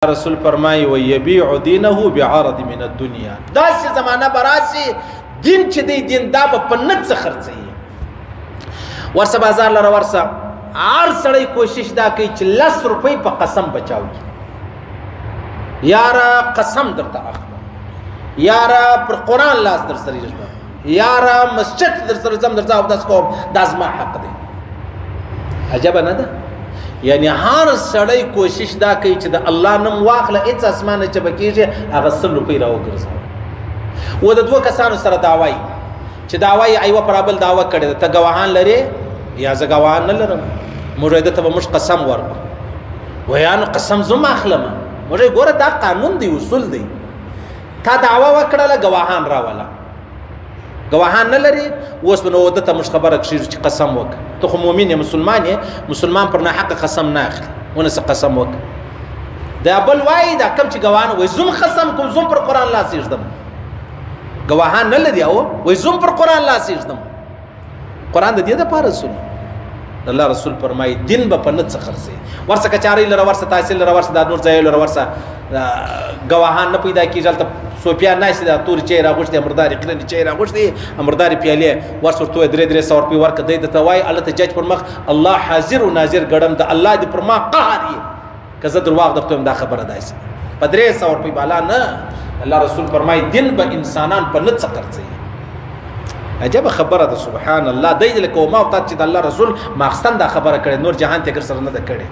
رسول فرمایي و یبيع دینه بعرض من الدنيا. داسې زمانہ براسي دین چې دی دین دا په نت څه خرڅي ورسه بازار لره ورسه هر سړی کوشش دا کوي چې 10 روپۍ په قسم بچاو کی یاره قسم درته اخلم یاره پر قرآن لاس در سره یژبم یاره مسجد در سره زم درځه او داس کوم دا زما حق دی. عجب نه ده یعنی هر سړی کوشش دا کوي چې د الله نوم واخله هیڅ اسمانه چې بکیږي هغه 100 روپۍ راوګرځوي. و د دوه کسانو سره دعوی چې دعوی ایوه پرابل دعوه کړې ده ته ګواهان لري یا زه ګواهان نه لرم موږ ته به موږ قسم ورکړو ویانو قسم زما اخلم موږ ګوره دا قانون دی اصول دی تا دعوه وکړله ګواهان راوله ګواهان نه لري اوس به نو ده ته موږ خبره کښېږو چې قسم وکړه ته خو مؤمن یې مسلمان یې مسلمان پر ناحقه قسم نه اخلي ونه څه قسم وکړه دا بل وایي دا کوم چې ګواهان وایي زوم قسم کوم زوم پر قرآن لاس ایږدم ګواهان نه لري او وایي زوم پر قرآن لاس ایږدم قرآن د دې دپاره رسول الله رسول فرمایي دین به په نه څه خرڅوي ورسه کچارۍ لره ورسه تحصیل لره ورسه دا نور ځایو لره ورسه ګواهان نه پیدا کېږي هلته صوفیان ناستې دا تورې چای راغوښتې مردارې کلنې چای راغوښتې مردارې پیالې ورس ورته وایي 300 روپۍ ورکړه دی درته وایي هلته جج پر مخ الله حاضر و ناظر ګڼم د الله دې پر ما قهر یې که زه درواغ درته وایم دا خبره داسې په 300 روپۍ بالا نه الله رسول فرمایي دین به انسانان په نه څه خرڅوي. عجب خبره ده سبحان الله دی لکه ما او تا چې د الله رسول ماخستن دا خبره کړې نور جهان ته ګر سره نه ده کړې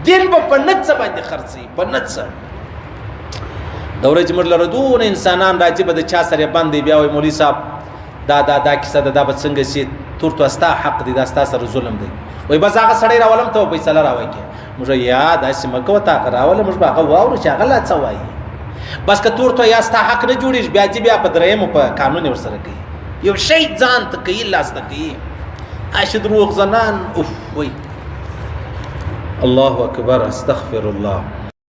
دین به په نه څه باندې خرڅوي په نه څه. د ورځې موږ لره دونه انسانان راځي به د چا سره بند دی بیا وایي مولوي صاحب دا کیسه ده دا به څنګه سي تور تو ستا حق دی دا ستا سره ظلم دی وایي بس هغه سړی راولم ته فیصله راوکړې موږ یا داسې مه کوه تا هغه راوله موږ به هغه واورو چې هغه لا څه وایي بس که تور تو یا ستا حق نه جوړېږي بیا ځي بیا په درېیمو په قانون یې ورسره کوي یو شی ځان ته کوي لاس ته کوي اشه دروغ زنان اوف وایي الله اکبر استغفر الله.